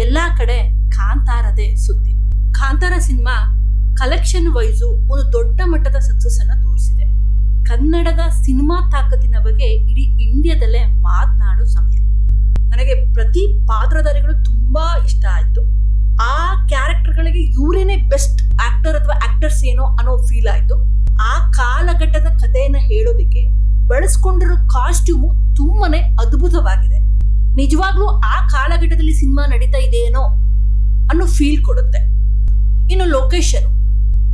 ಎಲ್ಲಾ ಕಡೆ ಕಾಂತಾರದೇ ಸುದ್ದಿ. ಕಾಂತಾರ ಸಿನಿಮಾ ಕಲೆಕ್ಷನ್ ವೈಸು ಒಂದು ದೊಡ್ಡ ಮಟ್ಟದ ಸಕ್ಸಸ್ ಅನ್ನ ತೋರಿಸಿದೆ. ಕನ್ನಡದ ಸಿನಿಮಾ ತಾಕತ್ತಿನ ಬಗ್ಗೆ ಇಡೀ ಇಂಡಿಯಾದಲ್ಲೇ ಮಾತನಾಡೋ ಸಮಯ. ನನಗೆ ಪ್ರತಿ ಪಾತ್ರಧಾರಿಗಳು ತುಂಬಾ ಇಷ್ಟ ಆಯ್ತು. ಆ ಕ್ಯಾರೆಕ್ಟರ್ಗಳಿಗೆ ಇವರೇನೆ ಬೆಸ್ಟ್ ಆಕ್ಟರ್ ಅಥವಾ ಆಕ್ಟರ್ಸ್ ಏನೋ ಅನ್ನೋ ಫೀಲ್ ಆಯ್ತು. ಆ ಕಾಲಘಟ್ಟದ ಕಥೆಯನ್ನ ಹೇಳೋದಿಕ್ಕೆ ಬಳಸ್ಕೊಂಡಿರೋ ಕಾಸ್ಟ್ಯೂಮು ತುಂಬಾನೇ ಅದ್ಭುತವಾಗಿದೆ. ನಿಜವಾಗ್ಲೂ ಆ ಕಾಲಘಟ್ಟದಲ್ಲಿ ಸಿನಿಮಾ ನಡೀತಾ ಇದೆಯೇನೋ ಅನ್ನೋ ಫೀಲ್ ಕೊಡುತ್ತೆ. ಇನ್ನು ಲೊಕೇಶನ್,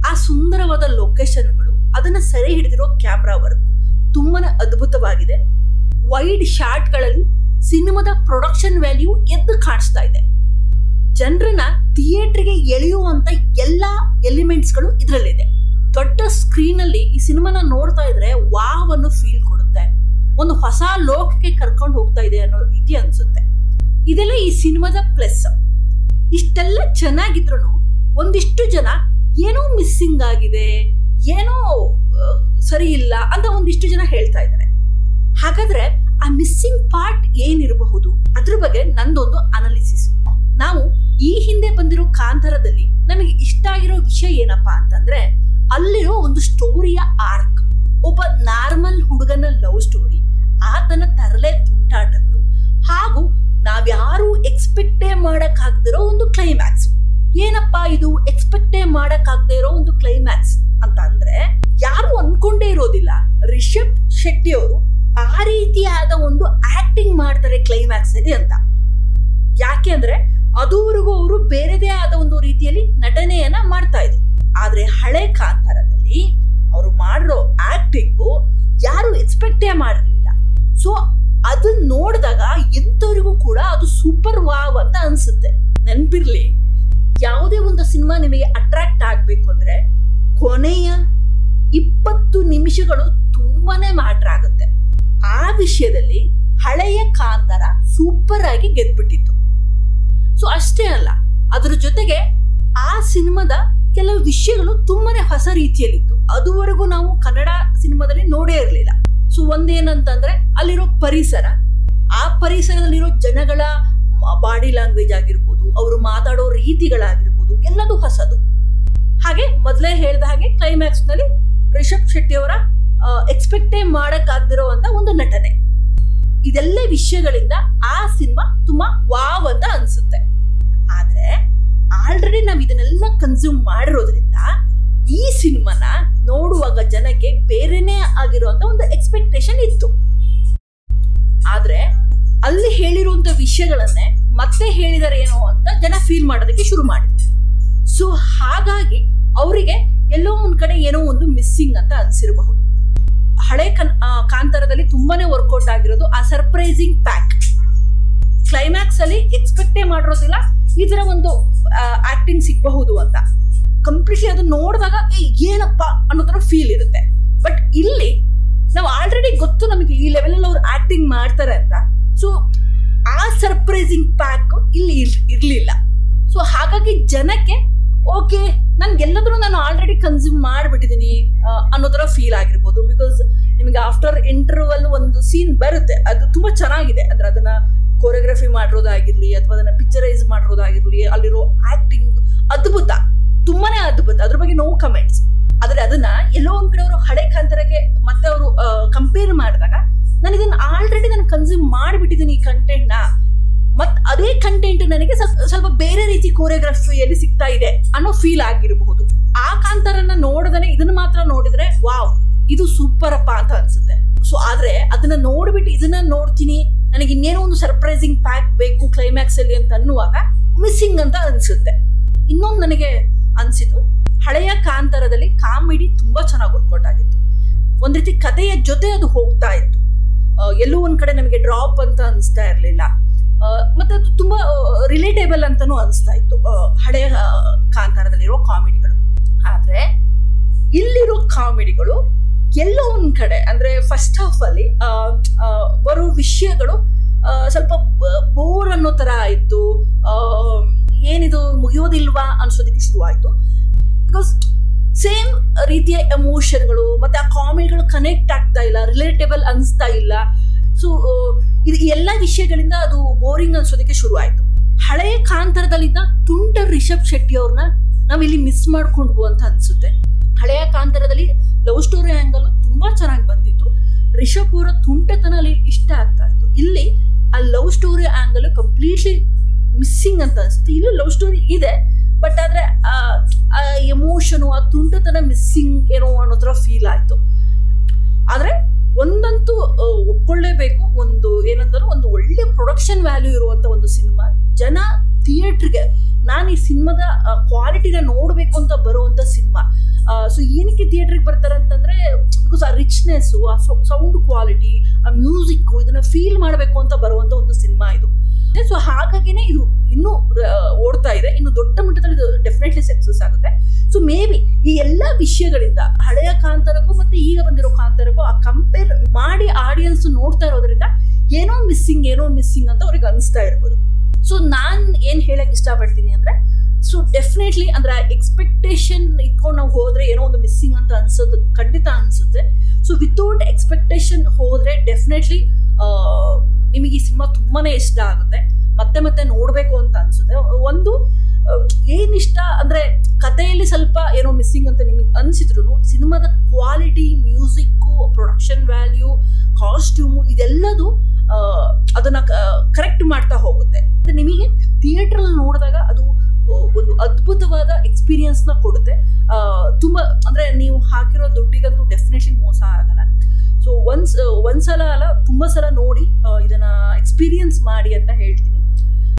ಆ ಸುಂದರವಾದ ಲೊಕೇಶನ್ಗಳು, ಅದನ್ನ ಸೆರೆ ಹಿಡಿದಿರೋ ಕ್ಯಾಮ್ರಾ ವರ್ಕ್ ತುಂಬಾನೇ ಅದ್ಭುತವಾಗಿದೆ. ವೈಡ್ ಶಾಟ್ಗಳಲ್ಲಿ ಸಿನಿಮಾದ ಪ್ರೊಡಕ್ಷನ್ ವ್ಯಾಲ್ಯೂ ಎದ್ದು ಕಾಣಿಸ್ತಾ ಇದೆ. ಜನರನ್ನ ಥಿಯೇಟರ್ಗೆ ಎಳೆಯುವಂತ ಎಲ್ಲಾ ಎಲಿಮೆಂಟ್ಸ್ಗಳು ಇದರಲ್ಲಿದೆ. ದೊಡ್ಡ ಸ್ಕ್ರೀನ್ ಅಲ್ಲಿ ಈ ಸಿನಿಮಾನ ನೋಡ್ತಾ ಇದ್ರೆ ವಾವ್ ಅನ್ನೋ ಫೀಲ್ ಕೊಡುತ್ತೆ. ಒಂದು ಹೊಸ ಲೋಕಕ್ಕೆ ಕರ್ಕೊಂಡು ಹೋಗ್ತಾ ಇದೆ ಅನ್ನೋ ರೀತಿ ಅನ್ಸುತ್ತೆ. ಇದೆಲ್ಲ ಈ ಸಿನಿಮಾದ ಪ್ಲಸ್. ಇಷ್ಟೆಲ್ಲ ಚೆನ್ನಾಗಿದ್ರು ಒಂದಿಷ್ಟು ಜನ ಏನೋ ಮಿಸ್ಸಿಂಗ್ ಆಗಿದೆ, ಏನೋ ಸರಿ ಇಲ್ಲ ಅಂತ ಒಂದಿಷ್ಟು ಜನ ಹೇಳ್ತಾ ಇದ್ದಾರೆ. ಹಾಗಾದ್ರೆ ಆ ಮಿಸ್ಸಿಂಗ್ ಪಾರ್ಟ್ ಏನಿರಬಹುದು ಅದ್ರ ಬಗ್ಗೆ ನಂದೊಂದು ಅನಾಲಿಸಿಸ್. ನಾವು ಈ ಹಿಂದೆ ಬಂದಿರೋ ಕಾಂತಾರದಲ್ಲಿ ನಮಗೆ ಇಷ್ಟ ಆಗಿರೋ ವಿಷಯ ಏನಪ್ಪಾ ಅಂತಂದ್ರೆ, ಅಲ್ಲಿರೋ ಒಂದು ಸ್ಟೋರಿಯ ಆರ್ಕ್, ಒಬ್ಬ ನಾರ್ಮಲ್ ಹುಡುಗನ ಲವ್ ಸ್ಟೋರಿ, ಆತನ ತರಲೆ ತುಂಟಾಟಗಳು, ಹಾಗೂ ನಾವ್ಯಾರು ಎಕ್ಸ್ಪೆಕ್ಟೇ ಮಾಡಕ್ಕಾಗದಿರೋ ಒಂದು ಕ್ಲೈಮ್ಯಾಕ್ಸ್. ಏನಪ್ಪಾ ಇದು ಎಕ್ಸ್ಪೆಕ್ಟೇ ಮಾಡಕ್ಕಾಗದೇ ಇರೋ ಒಂದು ಕ್ಲೈಮ್ಯಾಕ್ಸ್ ಅಂತ ಅಂದ್ರೆ, ಯಾರು ಅನ್ಕೊಂಡೇ ಇರೋದಿಲ್ಲ ರಿಷಬ್ ಶೆಟ್ಟಿ ಅವರು ಆ ರೀತಿಯಾದ ಒಂದು ಆಕ್ಟಿಂಗ್ ಮಾಡ್ತಾರೆ ಕ್ಲೈಮ್ಯಾಕ್ಸ್ ಅಲ್ಲಿ ಅಂತ. ಯಾಕೆ ಅಂದ್ರೆ ಅದುವರೆಗೂ ಅವರು ಬೇರೆದೇ ಆದ ಒಂದು ರೀತಿಯಲ್ಲಿ ನಟನೆಯನ್ನ ಮಾಡ್ತಾ ಇದ್ರು. ಆದ್ರೆ ಹಳೆ ಕಾಂತಾರದಲ್ಲಿ ಅವರು ಮಾಡಿರೋ ಆಕ್ಟಿಂಗು ಯಾರು ಎಕ್ಸ್ಪೆಕ್ಟೇ ಮಾಡಿರ್ಲಿಲ್ಲ. ಸೊ ಅದನ್ನ ನೋಡಿದಾಗ ಎಂತವರಿಗೂ ಕೂಡ ಅದು ಸೂಪರ್ ವಾವ್ ಅಂತ ಅನ್ಸುತ್ತೆ. ನೆನ್ಪಿರ್ಲಿ, ಯಾವುದೇ ಒಂದು ಸಿನಿಮಾ ನಿಮಗೆ ಅಟ್ರಾಕ್ಟ್ ಆಗ್ಬೇಕು ಅಂದ್ರೆ ಕೊನೆಯ 20 ನಿಮಿಷಗಳು ತುಂಬಾನೇ ಮ್ಯಾಟರ್ ಆಗುತ್ತೆ. ಆ ವಿಷಯದಲ್ಲಿ ಹಳೆಯ ಕಾಂತಾರ ಸೂಪರ್ ಆಗಿ ಗೆದ್ಬಿಟ್ಟಿತ್ತು. ಸೊ ಅಷ್ಟೇ ಅಲ್ಲ, ಅದ್ರ ಜೊತೆಗೆ ಆ ಸಿನಿಮಾದ ಕೆಲವು ವಿಷಯಗಳು ತುಂಬಾನೇ ಹೊಸ ರೀತಿಯಲ್ಲಿತ್ತು. ಅದುವರೆಗೂ ನಾವು ಕನ್ನಡ ಸಿನಿಮಾದಲ್ಲಿ ನೋಡೇ ಇರಲಿಲ್ಲ. ಸೊ ಒಂದೇನಂತಂದ್ರೆ ಅಲ್ಲಿರೋ ಪರಿಸರ, ಆ ಪರಿಸರದಲ್ಲಿರೋ ಜನಗಳ ಬಾಡಿ ಲ್ಯಾಂಗ್ವೇಜ್ ಆಗಿರ್ಬೋದು, ಅವರು ಮಾತಾಡೋ ರೀತಿಗಳಾಗಿರ್ಬೋದು, ಎಲ್ಲದೂ ಹೊಸದು. ಹಾಗೆ ಮೊದಲೇ ಹೇಳಿದ ಹಾಗೆ ಕ್ಲೈಮ್ಯಾಕ್ಸ್ ನಲ್ಲಿ ರಿಷಬ್ ಶೆಟ್ಟಿ ಅವರ ಎಕ್ಸ್ಪೆಕ್ಟೇ ಮಾಡಕ್ಕಾಗದಿರೋ ಅಂತ ಒಂದು ನಟನೆ. ಇದೆಲ್ಲ ವಿಷಯಗಳಿಂದ ಆ ಸಿನಿಮಾ ತುಂಬಾ ವಾವ್ ಅಂತ ಅನ್ಸುತ್ತೆ. ಆದ್ರೆ ಆಲ್ರೆಡಿ ನಾವ್ ಇದನ್ನೆಲ್ಲ ಕನ್ಸ್ಯೂಮ್ ಮಾಡಿರೋದ್ರಿಂದ ಈ ಸಿನಿಮಾನ ನೋಡುವಾಗ ಜನಕ್ಕೆ ಬೇರೆನೇ ಆಗಿರುವಂತ ಒಂದು ಎಕ್ಸ್ಪೆಕ್ಟೇಷನ್ ಇತ್ತು. ಆದ್ರೆ ಅಲ್ಲಿ ಹೇಳಿರುವಂತ ವಿಷಯಗಳನ್ನೇ ಮತ್ತೆ ಹೇಳಿದಾರೇನೋ ಅಂತ ಜನ ಫೀಲ್ ಮಾಡೋದಕ್ಕೆ ಶುರು ಮಾಡಿದ್ರು. ಸೊ ಹಾಗಾಗಿ ಅವರಿಗೆ ಎಲ್ಲೋ ಒಂದ್ ಕಡೆ ಏನೋ ಒಂದು ಮಿಸ್ಸಿಂಗ್ ಅಂತ ಅನ್ಸಿರಬಹುದು. ಹಳೆ ಕಾಂತಾರದಲ್ಲಿ ತುಂಬಾನೇ ವರ್ಕೌಟ್ ಆಗಿರೋದು ಆ ಸರ್ಪ್ರೈಸಿಂಗ್ ಪ್ಯಾಕ್. ಕ್ಲೈಮ್ಯಾಕ್ಸ್ ಅಲ್ಲಿ ಎಕ್ಸ್ಪೆಕ್ಟೇ ಮಾಡಿರೋದಿಲ್ಲ ಈ ತರ ಒಂದು ಆಕ್ಟಿಂಗ್ ಸಿಗಬಹುದು ಅಂತ. ಕಂಪ್ಲೀಟ್ಲಿ ಅದು ನೋಡಿದಾಗ ಏನಪ್ಪ ಅನ್ನೋ ತರ ಫೀಲ್ ಇರುತ್ತೆ. ಬಟ್ ಇಲ್ಲಿ ನಾವು ಆಲ್ರೆಡಿ ಗೊತ್ತು ನಮಗೆ ಈ ಲೆವೆಲ್ ಅಲ್ಲಿ ಅವ್ರು ಆಕ್ಟಿಂಗ್ ಮಾಡ್ತಾರೆ ಅಂತ. ಸೊ ಆ ಸರ್ಪ್ರೈಸಿಂಗ್ ಪ್ಯಾಕ್ ಇಲ್ಲಿ ಇರ್ಲಿಲ್ಲ. ಸೊ ಹಾಗಾಗಿ ಜನಕ್ಕೆ ಓಕೆ, ನನ್ಗೆಲ್ಲದ್ರೂ ನಾನು ಆಲ್ರೆಡಿ ಕನ್ಸ್ಯೂಮ್ ಮಾಡಿಬಿಟ್ಟಿದ್ದೀನಿ ಅನ್ನೋ ತರ ಫೀಲ್ ಆಗಿರ್ಬೋದು. ಬಿಕಾಸ್ ನಿಮಗೆ ಆಫ್ಟರ್ ಇಂಟರ್ವಲ್ ಒಂದು ಸೀನ್ ಬರುತ್ತೆ, ಅದು ತುಂಬಾ ಚೆನ್ನಾಗಿದೆ. ಅಂದ್ರೆ ಅದನ್ನ ಕೊರಿಯೋಗ್ರಫಿ ಮಾಡಿರೋದಾಗಿರ್ಲಿ ಅಥವಾ ಅದನ್ನ ಪಿಕ್ಚರೈಸ್ ಮಾಡಿರೋದಾಗಿರ್ಲಿ, ಅಲ್ಲಿರೋ ಆಕ್ಟಿಂಗ್ ಅದ್ಭುತ, ತುಂಬಾನೇ ಅದ್ಭುತ, ಅದ್ರ ಬಗ್ಗೆ ನೋ ಕಮೆಂಟ್ಸ್. ಆದ್ರೆ ಅದನ್ನ ಎಲ್ಲೋ ಒಂದ್ ಕಡೆ ಅವರು ಹಳೆ ಕಾಂತಾರಕ್ಕೆ ಮತ್ತೆ ಅವರು ಕಂಪೇರ್ ಮಾಡಿದಾಗ ನಾನು ಇದನ್ನ ಆಲ್ರೆಡಿ ನಾನು ಕನ್ಸ್ಯೂಮ್ ಮಾಡಿಬಿಟ್ಟಿದ್ದೀನಿ ಈ ಕಂಟೆಂಟ್ ನ, ಮತ್ ಅದೇ ಕಂಟೆಂಟ್ ನನಗೆ ಸ್ವಲ್ಪ ಬೇರೆ ರೀತಿ ಕೊರಿಯೋಗ್ರಫಿಯಲ್ಲಿ ಸಿಗ್ತಾ ಇದೆ ಅನ್ನೋ ಫೀಲ್ ಆಗಿರಬಹುದು. ಆ ಕಾಂತಾರನ್ನ ನೋಡಿದ್ರೆ ಇದನ್ನ ಮಾತ್ರ ನೋಡಿದ್ರೆ ವಾವ್ ಇದು ಸೂಪರ್ ಅಪ್ಪ ಅಂತ ಅನ್ಸುತ್ತೆ. ಸೊ ಆದ್ರೆ ಅದನ್ನ ನೋಡ್ಬಿಟ್ಟು ಇದನ್ನ ನೋಡ್ತೀನಿ, ನನಗೆ ಇನ್ನೇನೋ ಒಂದು ಸರ್ಪ್ರೈಸಿಂಗ್ ಪ್ಯಾಕ್ ಬೇಕು ಕ್ಲೈಮ್ಯಾಕ್ಸ್ ಅಲ್ಲಿ ಅಂತ ಅನ್ನುವಾಗ ಮಿಸ್ಸಿಂಗ್ ಅಂತ ಅನ್ಸುತ್ತೆ. ಇನ್ನೊಂದು ನನಗೆ ಅನ್ಸಿದ್ದು, ಹಳೆಯ ಕಾಂತಾರದಲ್ಲಿ ಕಾಮಿಡಿ ತುಂಬಾ ಚೆನ್ನಾಗಿ ವರ್ಕೌಟ್ ಆಗಿತ್ತು. ಒಂದ್ ರೀತಿ ಕಥೆಯ ಜೊತೆ ಅದು ಹೋಗ್ತಾ ಇತ್ತು. ಎಲ್ಲೋ ಒಂದ್ ಕಡೆ ನಮಗೆ ಡ್ರಾಪ್ ಅಂತ ಅನಿಸ್ತಾ ಇರ್ಲಿಲ್ಲ. ಮತ್ತೆ ಅದು ತುಂಬಾ ರಿಲೇಟೇಬಲ್ ಅಂತಾನೂ ಅನಿಸ್ತಾ ಇತ್ತು ಹಳೆಯ ಕಾಂತಾರದಲ್ಲಿರೋ ಕಾಮಿಡಿಗಳು. ಆದ್ರೆ ಇಲ್ಲಿರೋ ಕಾಮಿಡಿಗಳು ಎಲ್ಲೋ ಒಂದ್ ಕಡೆ ಅಂದ್ರೆ ಫಸ್ಟ್ ಹಾಫ್ ಅಲ್ಲಿ ಬರೋ ವಿಷಯಗಳು ಸ್ವಲ್ಪ ಬೋರ್ ಅನ್ನೋ ತರ ಆಯ್ತು. ಏನಿದು ಮುಗಿಯೋದಿಲ್ವಾ ಅನ್ಸೋದಕ್ಕೆ ಶುರು ಆಯ್ತು. ಬಿಕಾಸ್ ಸೇಮ್ ರೀತಿಯ ಎಮೋಷನ್ಗಳು ಮತ್ತೆ ಆ ಕಾಮಿಡಿಗಳು ಕನೆಕ್ಟ್ ಆಗ್ತಾ ಇಲ್ಲ, ರಿಲೇಟೇಬಲ್ ಅನಿಸ್ತಾ ಇಲ್ಲ. ಸೊ ಇದು ಎಲ್ಲ ವಿಷಯಗಳಿಂದ ಅದು ಬೋರಿಂಗ್ ಅನ್ಸೋದಕ್ಕೆ ಶುರು ಆಯ್ತು. ಹಳೆಯ ಕಾಂತಾರದಲ್ಲಿದ್ದ ತುಂಟ ರಿಷಬ್ ಶೆಟ್ಟಿ ಅವ್ರನ್ನ ನಾವಿಲ್ಲಿ ಮಿಸ್ ಮಾಡ್ಕೊಂಡ್ವು ಅಂತ ಅನ್ಸುತ್ತೆ. ಹಳೆಯ ಕಾಂತಾರದಲ್ಲಿ ಲವ್ ಸ್ಟೋರಿ ಆ್ಯಂಗಲ್ ತುಂಬಾ ಚೆನ್ನಾಗಿ ಬಂದಿತ್ತು. ರಿಷಬ್ ಅವರ ತುಂಟತನ ಅಲ್ಲಿ ಇಷ್ಟ ಆಗ್ತಾ ಇತ್ತು. ಇಲ್ಲಿ ಆ love story angle completely missing ಅಂತ ಅನ್ಸುತ್ತೆ. ಇಲ್ಲಿ ಲವ್ ಸ್ಟೋರಿ ಇದೆ, ಬಟ್ ಆದ್ರೆ ಆ ಎಮೋಷನು, ಆ ತುಂಟತನ ಮಿಸ್ಸಿಂಗ್ ಏನೋ ಅನ್ನೋ ಥರ ಫೀಲ್ ಆಯ್ತು. ಆದ್ರೆ ಒಂದಂತೂ ಒಪ್ಕೊಳ್ಳೇಬೇಕು, ಒಂದು ಏನಂದ್ರೆ ಒಂದು ಒಳ್ಳೆ ಪ್ರೊಡಕ್ಷನ್ ವ್ಯಾಲ್ಯೂ ಇರುವಂತ ಒಂದು ಸಿನಿಮಾ. ಜನ ಥಿಯೇಟ್ರಿಗೆ ನಾನು ಈ ಸಿನಿಮಾದ ಕ್ವಾಲಿಟಿನ ನೋಡಬೇಕು ಅಂತ ಬರುವಂತ ಸಿನಿಮಾ. ಸೊ ಏನಕ್ಕೆ ಥಿಯೇಟ್ರಿಗೆ ಬರ್ತಾರೆ ಅಂತಂದ್ರೆ ಬಿಕಾಸ್ ಆ ರಿಚ್ನೆಸ್ಸು, ಆ ಸೌಂಡ್ ಕ್ವಾಲಿಟಿ, ಆ ಮ್ಯೂಸಿಕ್ಕು, ಇದನ್ನ ಫೀಲ್ ಮಾಡಬೇಕು ಅಂತ ಬರುವಂತ ಒಂದು ಸಿನಿಮಾ ಇದು. ಸೊ ಹಾಗಾಗಿನೇ ಇದು ಇನ್ನೂ ಓಡ್ತಾ ಇದೆ. ಇನ್ನು ದೊಡ್ಡ ಮಟ್ಟದಲ್ಲಿ ಇದು ಡೆಫಿನೆಟ್ಲಿ ಸಕ್ಸಸ್ ಆಗುತ್ತೆ. ಸೊ ಮೇ ಬಿ ಈ ಎಲ್ಲ ವಿಷಯಗಳಿಂದ ಹಳೆಯ ಕಾಂತಾರಕ್ಕೂ ಮತ್ತೆ ಈಗ ಬಂದಿರೋ ಕಾಂತಾರಕ್ಕೂ ಆ ಕಂಪೇರ್ ಮಾಡಿ ಆಡಿಯನ್ಸ್ ನೋಡ್ತಾ ಇರೋದ್ರಿಂದ ಏನೋ ಮಿಸ್ಸಿಂಗ್ ಅಂತ ಅವ್ರಿಗೆ ಅನಿಸ್ತಾ ಇರ್ಬೋದು. ಸೊ ನಾನು ಏನು ಹೇಳಕ್ ಇಷ್ಟಪಡ್ತೀನಿ ಅಂದ್ರೆ, ಸೊ ಡೆಫಿನೆಟ್ಲಿ ಅಂದ್ರೆ ಎಕ್ಸ್ಪೆಕ್ಟೇಷನ್ ಇಟ್ಕೊಂಡು ನಾವು ಹೋದ್ರೆ ಏನೋ ಒಂದು ಮಿಸ್ಸಿಂಗ್ ಅಂತ ಅನ್ಸೋದು ಖಂಡಿತ ಅನ್ಸುತ್ತೆ. ಸೊ ವಿತೌಟ್ ಎಕ್ಸ್ಪೆಕ್ಟೇಷನ್ ಹೋದ್ರೆ ಡೆಫಿನೆಟ್ಲಿ ನಿಮಗೆ ಈ ಸಿನಿಮಾ ತುಂಬಾನೇ ಇಷ್ಟ ಆಗುತ್ತೆ, ಮತ್ತೆ ನೋಡ್ಬೇಕು ಅಂತ ಅನ್ಸುತ್ತೆ. ಒಂದು ಏನಿಷ್ಟ ಅಂದ್ರೆ ಕಥೆಯಲ್ಲಿ ಸ್ವಲ್ಪ ಏನೋ ಮಿಸ್ಸಿಂಗ್ ಅಂತ ನಿಮಗೆ ಅನ್ಸಿದ್ರು ಸಿನಿಮಾದ quality, music, production value, costume ಇದೆಲ್ಲದು ಅದನ್ನ ಕರೆಕ್ಟ್ ಮಾಡ್ತಾ ಹೋಗುತ್ತೆ. ನಿಮಗೆ ಥಿಯೇಟರ್ ಅಲ್ಲಿ ನೋಡಿದಾಗ ಅದು ಒಂದು ಅದ್ಭುತವಾದ ಎಕ್ಸ್ಪೀರಿಯನ್ಸ್ನ ಕೊಡುತ್ತೆ. ತುಂಬಾ ಅಂದ್ರೆ ನೀವು ಹಾಕಿರೋ ದುಡ್ಡಿಗಂತೂ ಡೆಫಿನೆಟ್ಲಿ ಮೋಸ ಆಗಲ್ಲ. ಸೊ ಒಂದ್ಸಲ ಅಲ್ಲ, ತುಂಬಾ ಸಲ ನೋಡಿ ಇದನ್ನ ಎಕ್ಸ್ಪೀರಿಯನ್ಸ್ ಮಾಡಿ ಅಂತ ಹೇಳ್ತೀನಿ.